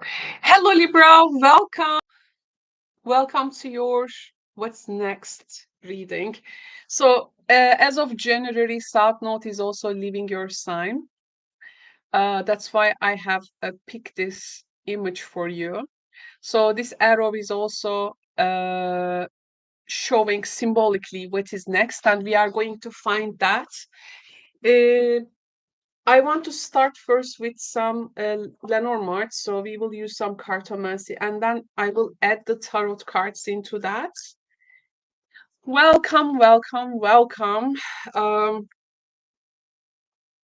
Hello, Libra. Welcome. Welcome to your What's Next reading. So, as of January, South Node is also leaving your sign. That's why I have picked this image for you. So, this arrow is also showing symbolically what is next, and we are going to find that. Uh, I want to start first with some Lenormand, so we will use some cartomancy, and then I will add the tarot cards into that. Welcome, welcome, welcome. Um,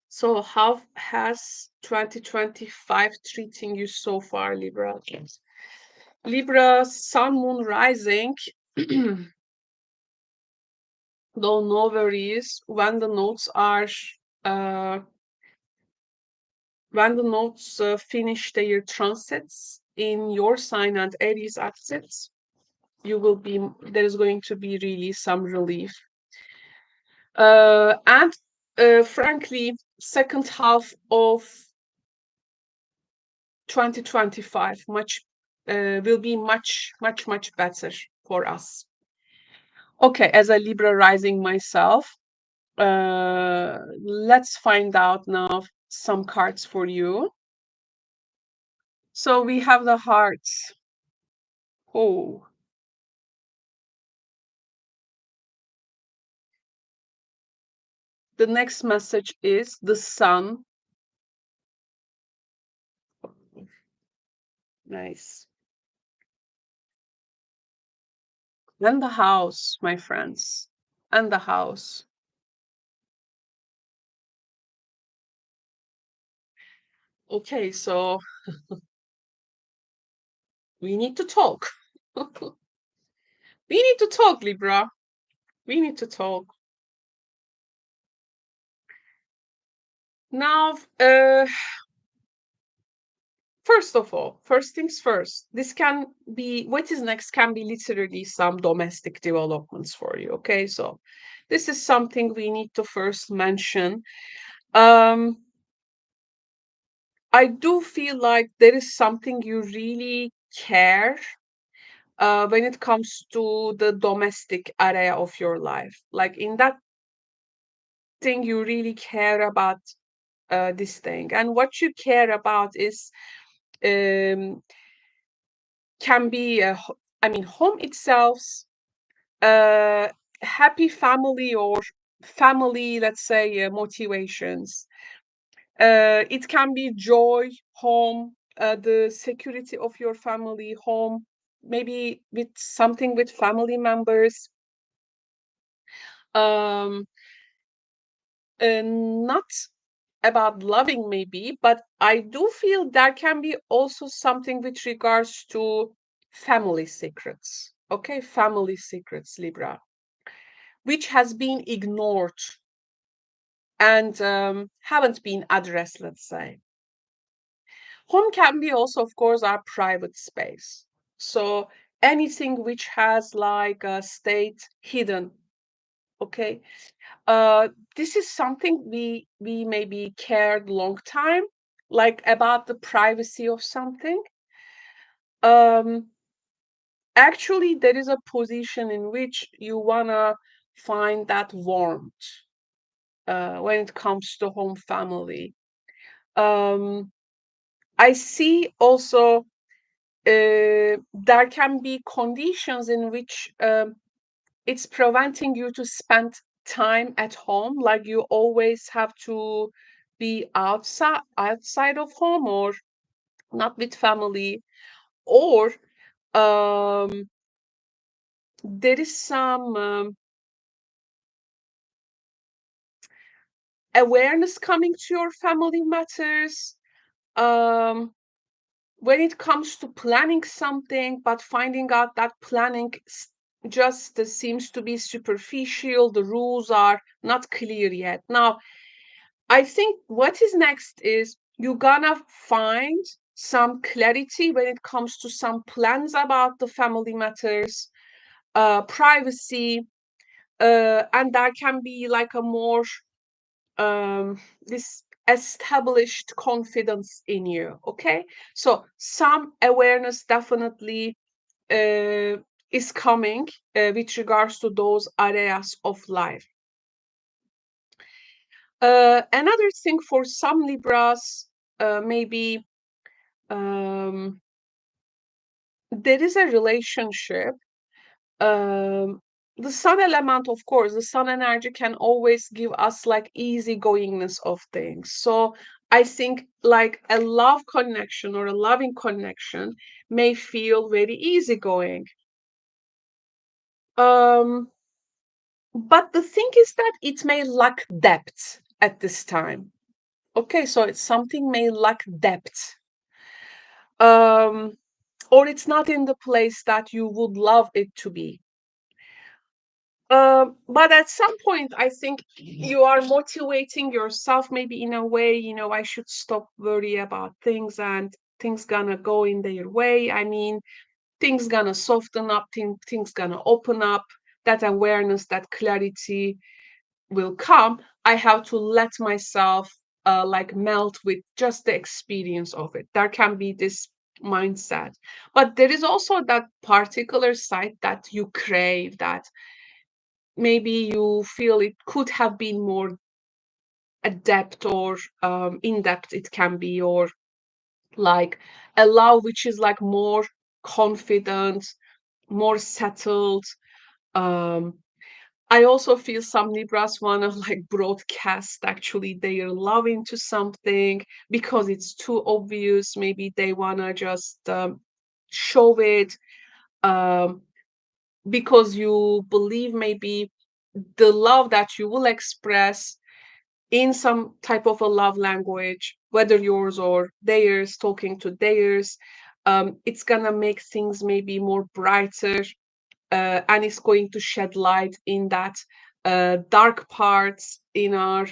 so how has 2025 treating you so far, Libra? Libra, Sun, Moon, Rising. Though no worries when the notes are uh, when the notes finish their transits in your sign and Aries exits, there's going to be really some relief. And frankly, second half of 2025 will be much better for us. Okay, as a Libra rising myself, let's find out now some cards for you. So we have the hearts. Oh, the next message is the sun. Nice. And the house, my friends. And the house. Okay, so we need to talk. We need to talk, Libra. We need to talk. Now, first of all, first things first, this can be what is next can be literally some domestic developments for you. Okay, so this is something we need to first mention. Um, I do feel like there is something you really care when it comes to the domestic area of your life. Like in that thing, you really care about this thing. And what you care about is um, can be, I mean, home itself, uh, happy family or family, let's say, motivations. It can be joy, home, the security of your family, home, maybe with something with family members. Um, not about loving maybe, but I do feel there can be also something with regards to family secrets. Okay, family secrets, Libra, which has been ignored and haven't been addressed, let's say. Home can be also, of course, our private space. So anything which has like a state hidden, okay? Uh, this is something we maybe cared long time, like about the privacy of something. Um, actually, there is a position in which you wanna find that warmth when it comes to home family. Um, I see also there can be conditions in which it's preventing you to spend time at home, like you always have to be outside of home or not with family, or um, there is some awareness coming to your family matters. Um, when it comes to planning something, but finding out that planning just seems to be superficial, the rules are not clear yet. Now, I think what is next is you're gonna find some clarity when it comes to some plans about the family matters, privacy, and there can be like a more this established confidence in you. Okay, so some awareness definitely is coming with regards to those areas of life. Another thing for some Libras, maybe um, there is a relationship. um the sun element, of course, the sun energy can always give us like easygoingness of things. So I think like a love connection or a loving connection may feel very easygoing. um but the thing is that it may lack depth at this time. Okay, so it's something may lack depth, um or it's not in the place that you would love it to be. But at some point, I think you are motivating yourself maybe in a way, I should stop worry about things and things gonna go in their way. I mean, things gonna soften up, things gonna open up, that awareness, that clarity will come. I have to let myself like melt with just the experience of it. There can be this mindset. But there is also that particular side that you crave, that maybe you feel it could have been more adept or in depth it can be, or like a love which is like more confident, more settled. um I also feel some Libras want to like broadcast actually their love into something because it's too obvious. Maybe they want to just show it, um because you believe maybe the love that you will express in some type of a love language, whether yours or theirs, talking to theirs, it's gonna make things maybe more brighter, and it's going to shed light in that dark parts in our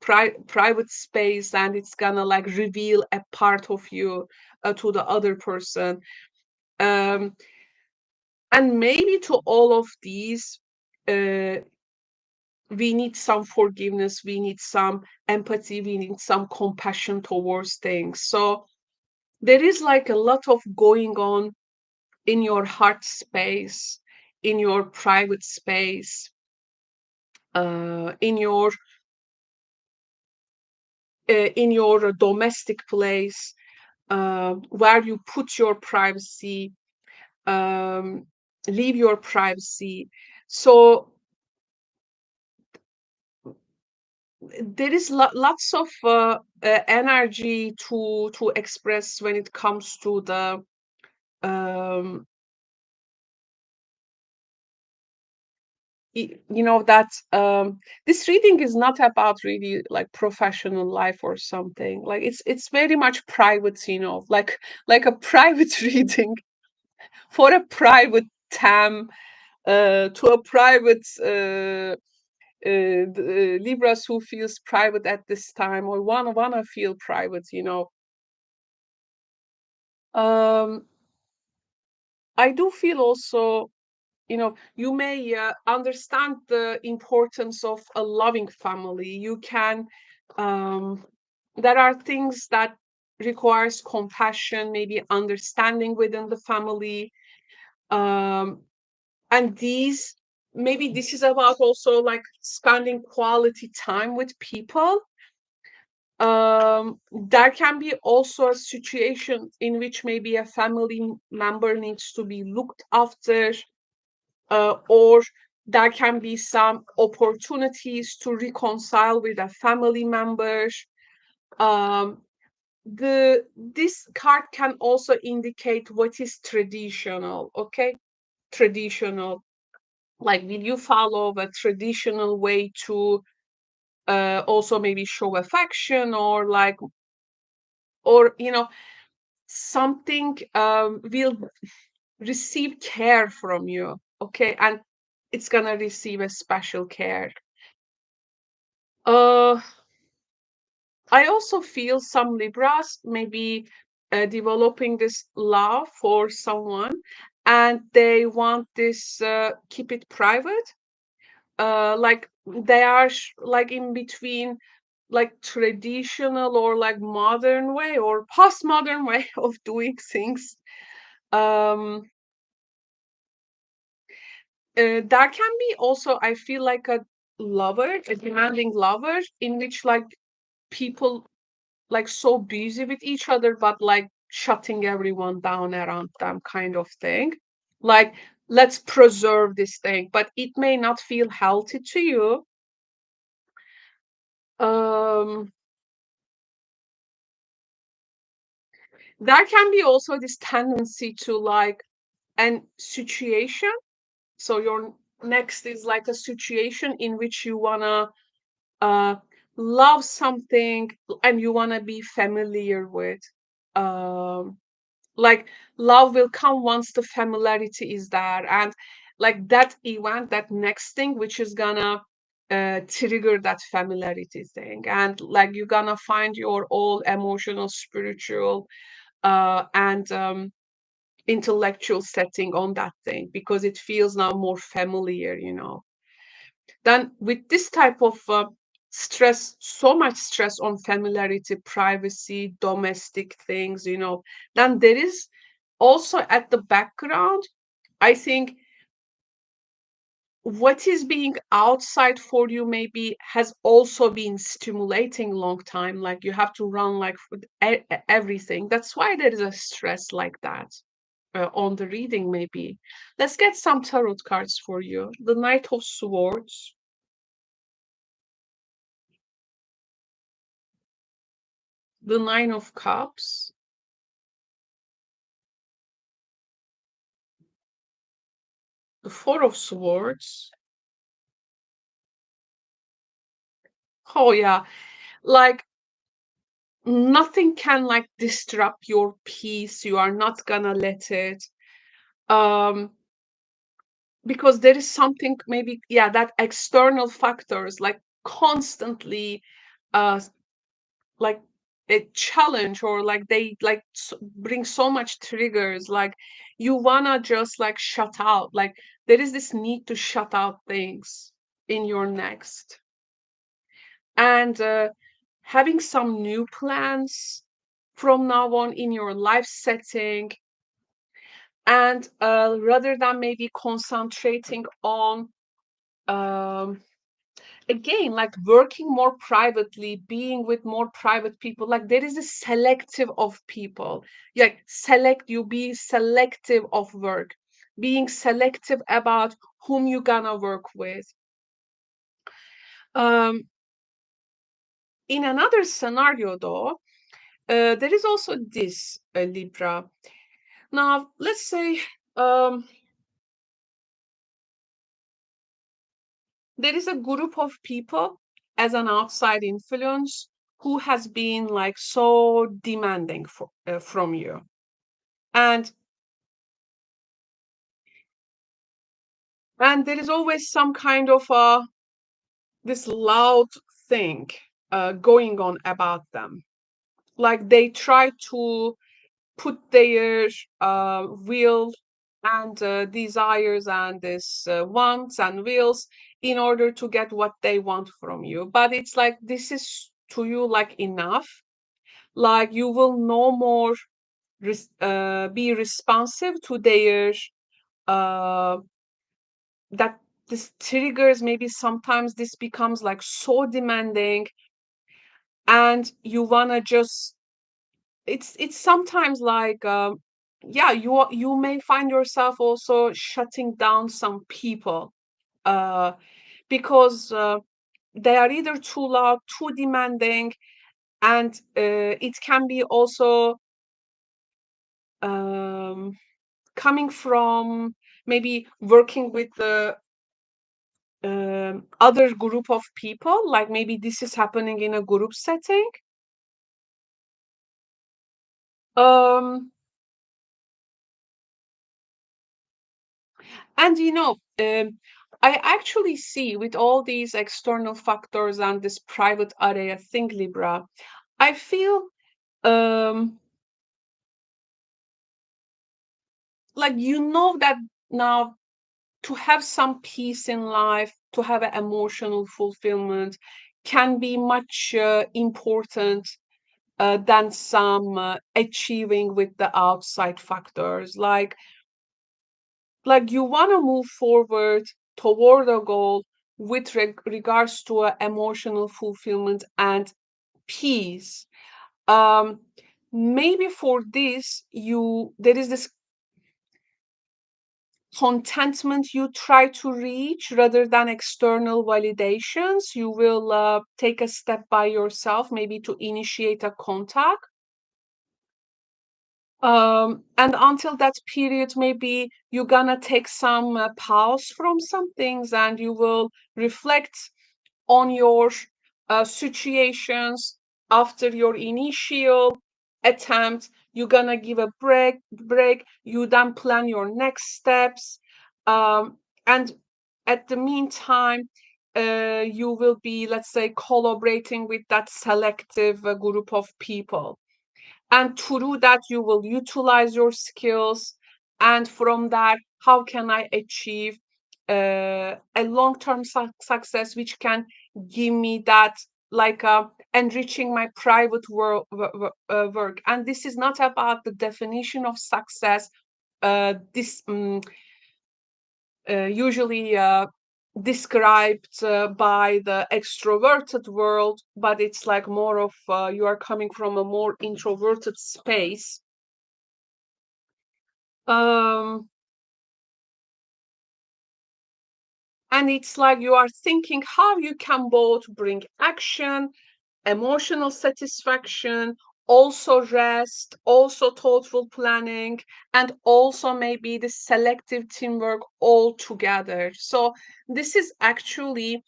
private space, and it's gonna like reveal a part of you to the other person. Um, and maybe to all of these, uh, we need some forgiveness, we need some empathy, we need some compassion towards things. So there is like a lot of going on in your heart space, in your private space, in your domestic place, where you put your privacy, um, leave your privacy. So there is lots of energy to express when it comes to the um that this reading is not about really like professional life or something. Like it's very much private, like a private reading for a private tam, to a private Libras who feels private at this time or wanna feel private. um I do feel also, you may understand the importance of a loving family. You can, um, there are things that requires compassion, maybe understanding within the family. Um, and these, maybe this is about also like spending quality time with people. There can be also a situation in which maybe a family member needs to be looked after, or there can be some opportunities to reconcile with a family members. Um, this card can also indicate what is traditional. Okay, traditional. Like, will you follow a traditional way to also maybe show affection, or like, or something will receive care from you. Okay, and it's gonna receive a special care. Uh, I also feel some Libras maybe developing this love for someone, and they want this keep it private. Like they are like in between. like traditional or like modern way or postmodern way of doing things. Um, that can be also, I feel like a demanding lover, in which like people like so busy with each other, but like shutting everyone down around them, kind of thing. Like, let's preserve this thing, but it may not feel healthy to you. Um, there can be also this tendency to like an situation. So your next is like a situation in which you wanna uh love something and you wanna be familiar with. Um, like love will come once the familiarity is there, and like that event, that next thing which is gonna trigger that familiarity thing, and like you're gonna find your all emotional, spiritual, and intellectual setting on that thing because it feels now more familiar, you know. Then with this type of stress, so much stress on familiarity, privacy, domestic things, you know, then there is also at the background, I think, what is being outside for you maybe has also been stimulating long time, like you have to run like for everything. That's why there is a stress like that on the reading maybe. Let's get some tarot cards for you. The Knight of Swords, the Nine of Cups, the Four of Swords. Oh yeah, like nothing can like disrupt your peace. You are not gonna let it. Um, because there is something maybe, yeah, that external factors like constantly uh like a challenge, or like they like bring so much triggers, like you wanna just like shut out, like there is this need to shut out things in your next, and having some new plans from now on in your life setting, and rather than maybe concentrating on um, again like working more privately, being with more private people, like there is a selective of people, like select, you be selective of work, being selective about whom you gonna work with. um in another scenario though, there is also this, Libra. Now let's say um there is a group of people as an outside influence who has been like so demanding from you, and there is always some kind of this loud thing going on about them, like they try to put their will and desires and this wants and wills in order to get what they want from you, but it's like this is to you like enough, like you will no more be responsive to their uh that this triggers, maybe sometimes this becomes like so demanding, and you wanna just, it's sometimes like yeah, you may find yourself also shutting down some people uh because they are either too loud, too demanding, and it can be also um coming from maybe working with the other group of people, like maybe this is happening in a group setting. um and you know, I actually see with all these external factors and this private area thing, Libra, I feel um like you know that now, to have some peace in life, to have an emotional fulfillment, can be much important than some achieving with the outside factors. Like you want to move forward toward a goal with regards to emotional fulfillment and peace. um Maybe for this, you there is this contentment you try to reach rather than external validations. You will take a step by yourself, maybe to initiate a contact. And until that period, maybe you're gonna take some pause from some things, and you will reflect on your situations after your initial attempt. You're gonna give a break. You then plan your next steps, and at the meantime, you will be, let's say, collaborating with that selective group of people, and through that you will utilize your skills. And from that, how can I achieve a long-term success which can give me that, like enriching my private work. And this is not about the definition of success. This usually described by the extroverted world, but it's like more of you are coming from a more introverted space. Um, and it's like you are thinking how you can both bring action, emotional satisfaction, also rest, also thoughtful planning, and also maybe the selective teamwork all together. So this is actually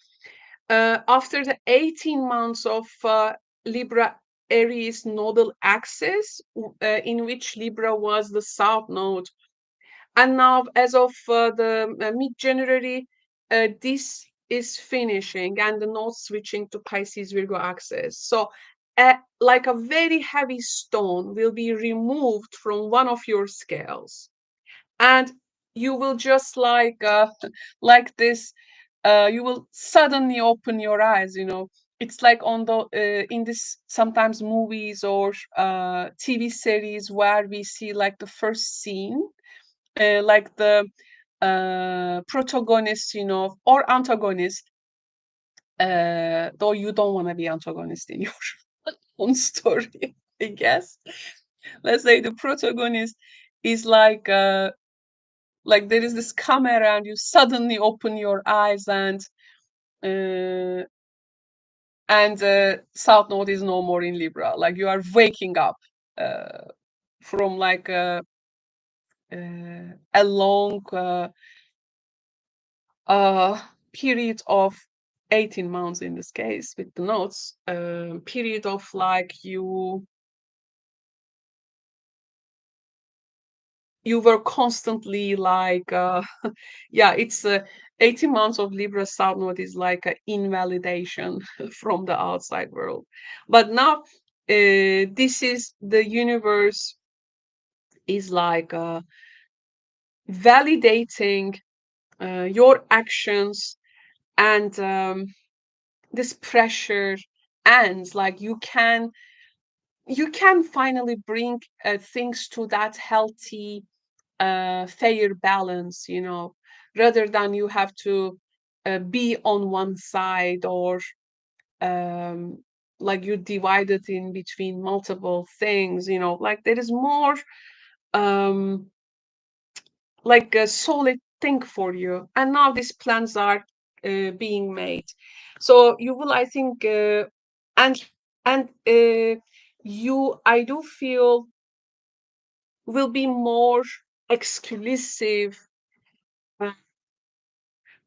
after the 18 months of Libra Aries nodal axis, in which Libra was the south node. And now, as of the mid-January, this is finishing and the node switching to Pisces Virgo axis. So, like a very heavy stone will be removed from one of your scales, and you will just like this, you will suddenly open your eyes. It's like on the in this sometimes movies or TV series where we see like the first scene, like the protagonist, or antagonist, though you don't want to be antagonist in your own story, I guess. Let's say the protagonist is like there is this camera and you suddenly open your eyes, uh, and south node is no more in Libra. Like you are waking up uh, from like a long uh, period of 18 months, in this case with the notes, period of like you were constantly like yeah, it's 18 months of Libra south node is like an invalidation from the outside world. But now this is the universe is like validating your actions, and this pressure ends. Like you can finally bring things to that healthy fair balance, rather than you have to be on one side, or um, like you divided in between multiple things, like there is more um, like a solid thing for you. And now these plans are being made. So you will, I think, and you, I do feel, will be more exclusive, uh,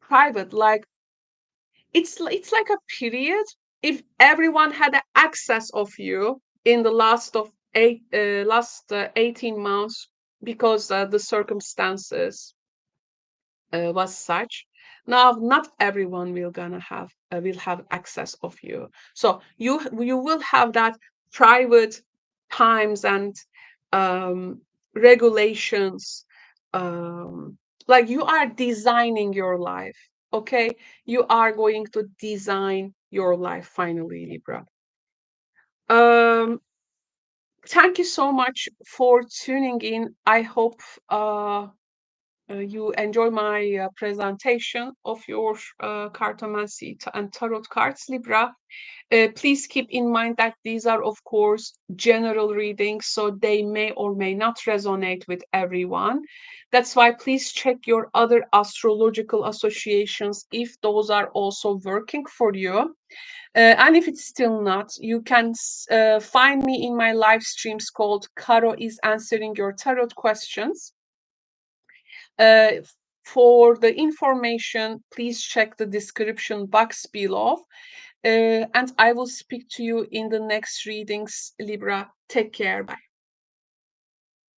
private. Like it's like a period. If everyone had a access of you in the last 18 months, because the circumstances was such, now not everyone will have access of you. So you will have that private times and regulations, um, like you are designing your life. Okay, you are going to design your life finally, Libra. Um, Thank you so much for tuning in. I hope you enjoy my presentation of your cartomancy and tarot cards, Libra. Please keep in mind that these are, of course, general readings, so they may or may not resonate with everyone. That's why please check your other astrological associations if those are also working for you. And if it's still not, you can find me in my live streams called Caro is Answering Your Tarot Questions. Uh, for the information, please check the description box below. And I will speak to you in the next readings, Libra. Take care. Bye.